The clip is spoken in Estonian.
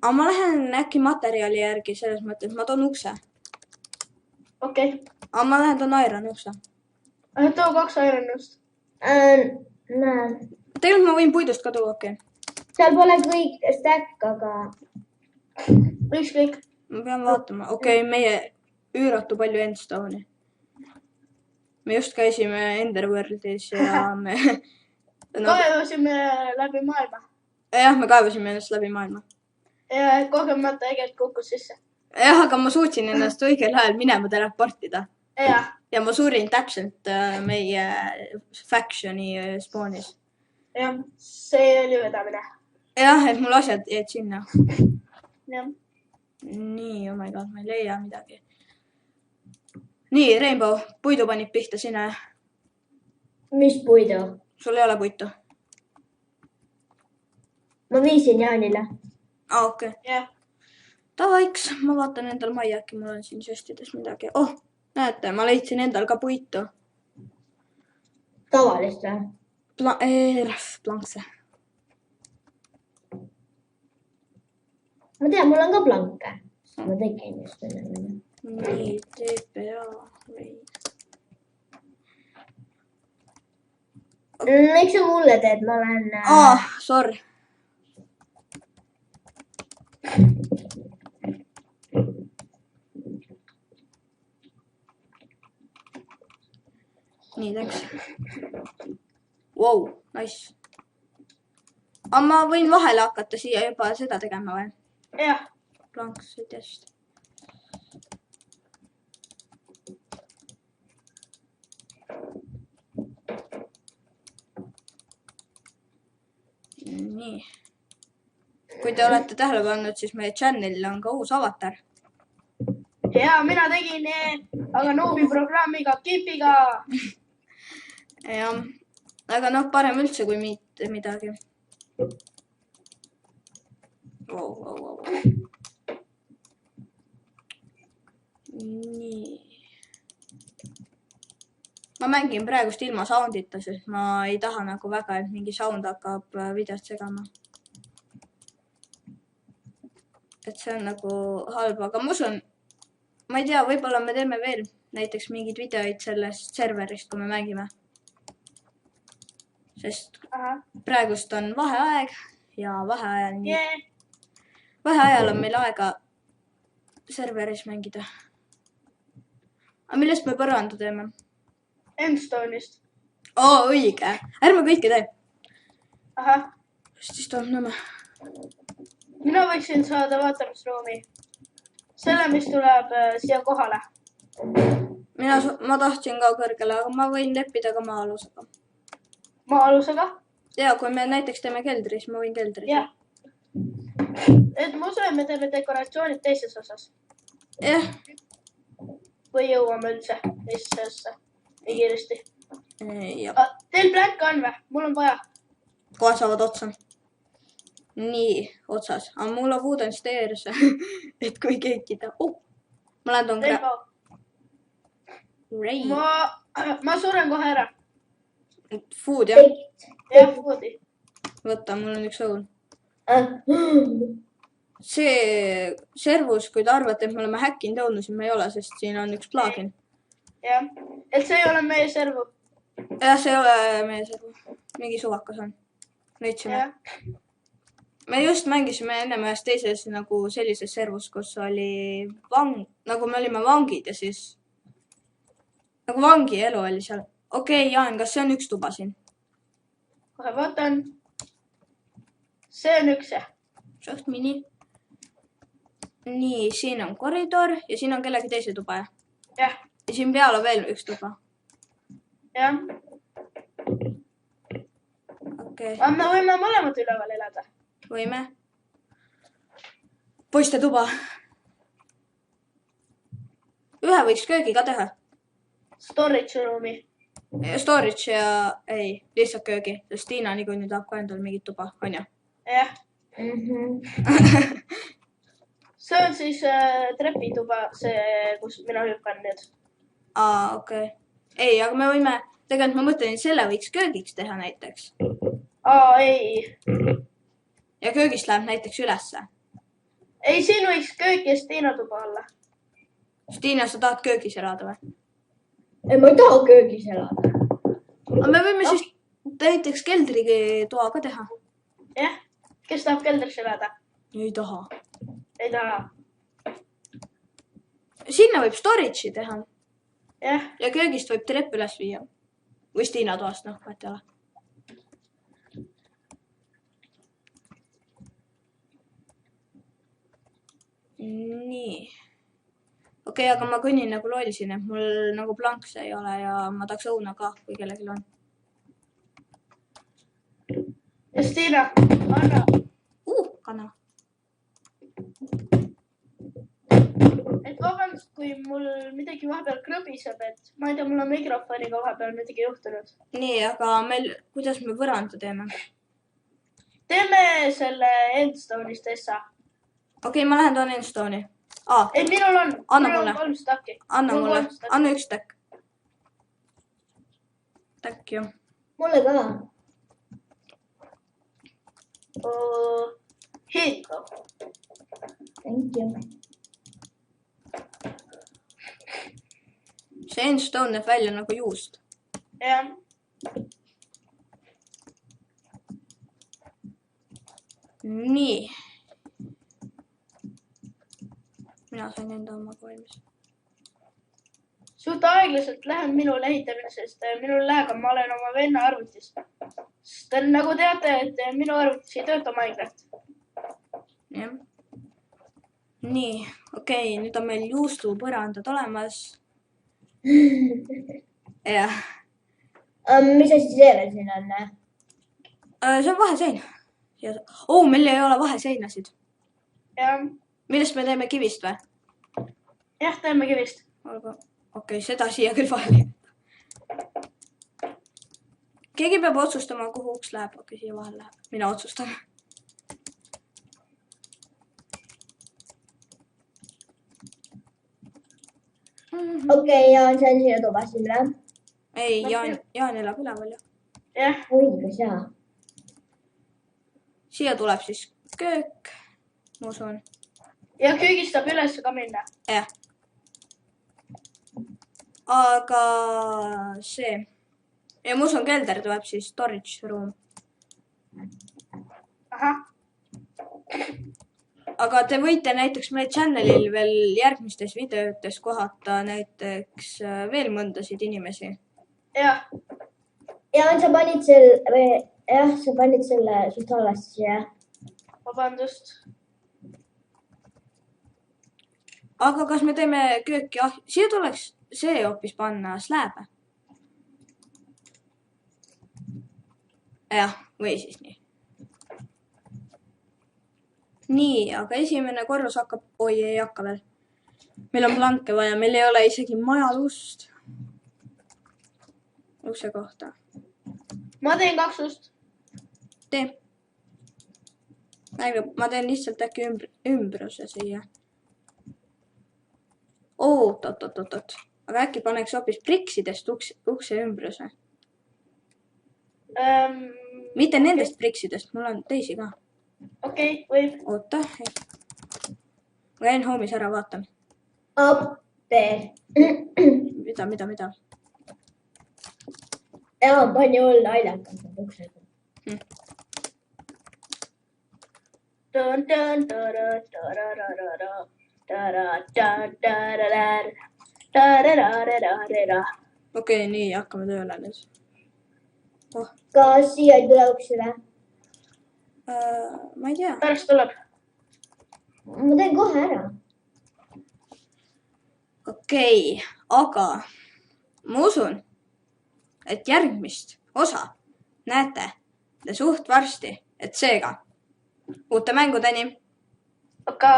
aga ma lähen äkki materjali järgi, selles mõttes ma toon ukse. Okei. Aga ma lähen toon Iron ukse. Too 2 Ironust. Näen. Tegelikult ma võin puidust ka tuua, okei. Seal pole kõik stack, aga... Ükskõik. Ma pean vaatama. Okei, meie üüratu palju endstone'i. Me just käisime Enderworldis ja me... Kaevasime läbi maailma. Jah, me kaevasime ennast läbi maailma. Ja kogemata tegelikult kukkus sisse. Jah, aga ma suutsin ennast õigel ajal minema teleportida. Jah. Ja ma surin täpselt meie factioni spawnis. Jah, see oli vedamine. Jah, et mul asjad jäid sinna. Jah. Nii, oh my god, ma ei leia midagi. Nii, Rainbow, puidu panid pihta sina. Mis puidu? Sul ei ole puitu? Ma viisin Jaanile. Okei. Jah. Tavaiks, ma vaatan endal majja, äkki mul on siin söstides midagi. Oh, näete, ma leidsin endal ka puitu. Tavalist või? Plankse. Ma tean, mul on ka planke. Ma tegin just enne. Nii, TPA. Miks sa mulle teed? Ma olen... Sorry. Nii, thanks. Wow, nice. Aga ma võin vahele hakata siia juba seda tegema või? Jah. Planksidest. Nii. Kui te olete tähele pannud, siis meie channelil on ka uus avatar. Ja, mina tegin, aga noobi programmiga, kipiga. Jah, aga noh, parem üldse kui mitte midagi. Nii. Ma mängin praegust ilma soundita, sest ma ei taha nagu väga, et mingi sound hakkab videot segama. Et see on nagu halb, aga ma usun, ma ei tea, võib-olla me teeme veel näiteks mingid videoid sellest serverist, kui me mängime. Sest praegust on vaheaeg ja vaheajal on meil aega serveris mängida. Aga millest me põranda teeme? Endstone'ist. Õige. Ärme kõike tee. Ahah. Siis tuleb nõme. Mina võiksin saada vaatamisruumi. Selle, mis tuleb siia kohale. Ma tahtsin ka kõrgele, aga ma võin leppida ka maa-alusega. Maa-alusega? Ja, kui me näiteks teeme keldris, ma võin keldris. Jah. Et ma usun, et me teeme dekoratsioonid teises osas. Jah. Või jõuame üldse teisesse ossa. Nii kiiresti. Teil plänk on või? Mul on vaja. Kohe saavad otsa. Nii, otsas. Aga mul on wooden stairs, et kui keegi ta... Ma lähen toon Ray. Ma suren kohe ära. Food, jah? Jah, foodi. Võtta, mul on üks õun. See servus, kui te arvate, et me oleme häkkinud õunu, siis me ei ole, sest siin on üks plugin. Jah, et see ei ole meie servu. Jah, see ei ole meie servu. Mingi suvakas on. Leidsime. Me just mängisime ennem ühes teises nagu sellises servus, kus oli nagu me olime vangid ja siis nagu vangi elu oli seal. Okei, Jaan, kas see on üks tuba siin? Kohe vaatan. See on üks, jah. Suht mini. Nii, siin on koridor ja siin on kellegi teise tuba, jah? Jah. Ja siin peal on veel üks tuba. Jah. Okei. Aga me võime mõlemad üleval elada. Võime. Poiste tuba. Ühe võiks köögi ka teha. Storage ruumi. Storage ja ei, lihtsalt köögi. Sest Tiina niikuinii tahab ka endal mingit tuba, on ju? Jah. See on siis trepituba, see, kus mina hüppan nüüd. Okei. Ei, aga me võime, tegelikult ma mõtlen, et selle võiks köögiks teha näiteks. Ei. Ja köögist läheb näiteks ülesse. ei, siin võiks kööki ja Stiina tuba olla. Stiina, sa tahad köögis elada või? ei, ma ei taha köögis elada. aga me võime siis näiteks keldritoa ka teha. jah, kes tahab keldris elada? ei taha. ei taha. sinna võib storage'i teha. jah. ja köögist võib trepp üles viia. või Stiina toast, noh, vahet ei ole. nii. okei, aga ma kõnnin nagu loll siin, et mul nagu planks ei ole ja ma tahaks õuna ka, kui kellelgi on. ja Stiina, anna. Kanna. et vabandust, kui mul midagi vahepeal krõbiseb, et ma ei tea, mul on mikrofoniga vahepeal midagi juhtunud. nii, aga meil, kuidas me põranda teeme? teeme selle endstone'ist essa. okei, ma lähen toon endstone'i. ei, minul on. Anna minul mulle. on 3 stakki. anna mulle, anna üks täkk. täkk ju. mulle ka. Here you go. Thank you. see endstone näeb välja nagu juust. jah. nii. mina sain enda omaga valmis. suht aeglaselt läheb minul ehitamine, sest minul läheb, ma olen oma venna arvutis. sest nagu teate, et minu arvutis ei tööta Minecraft. jah. nii, okei, nüüd on meil juustupõrandad olemas. jah. mis asi see veel siin on? see on vahesein. meil ei ole vaheseinasid. jah. millest me teeme, kivist või? jah, teeme kivist. okei, seda siia küll vahele ei jäta. keegi peab otsustama, kuhu uks läheb. okei, siia vahele läheb. mina otsustan. okei, Jaan, see on siia tuba sinna. ei, Jaan elab üleval ju. jah. oi, kui hea. siia tuleb siis köök, ma usun. ja köögist saab üles ka minna. jah. aga see ja ma usun, kelder tuleb siis storage room. ahah. aga te võite näiteks meie channel'il veel järgmistes videotes kohata näiteks veel mõndasid inimesi. jah. Jaan, sa panid selle, jah, sa panid selle suht halvasti, jah. vabandust. aga kas me teeme kööki, siia tuleks see hoopis panna slääbe. jah, või siis nii. nii, aga esimene korrus hakkab, oi, ei hakka veel. meil on planke vaja, meil ei ole isegi majalust. ukse kohta. ma teen 2 ust. tee. ma teen lihtsalt äkki ümbruse siia. oot. aga äkki paneks hoopis priksidest ukse ümbruse. mitte nendest priksidest, mul on teisi ka. okei, võib. oota. ma käin homis ära, vaatan. appi. mida? Jaan, pani olla naljakalt uksega. okei, nii, hakkame tööle nüüd. kas siia ei tule uksi või? ma ei tea. pärast tuleb. ma teen kohe ära. okei, aga ma usun, et järgmist osa näete te suht varsti, et seega uute mängudeni. aga